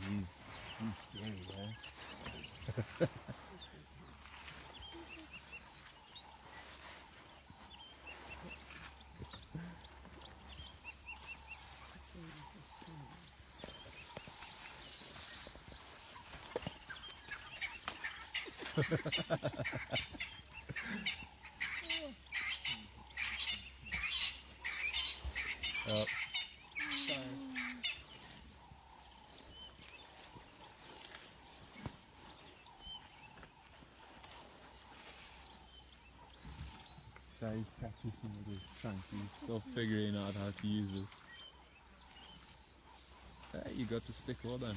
He's scary, yeah. Oh. So he's practicing with his trunk. He's still figuring out how to use it. Hey, you got the stick well done.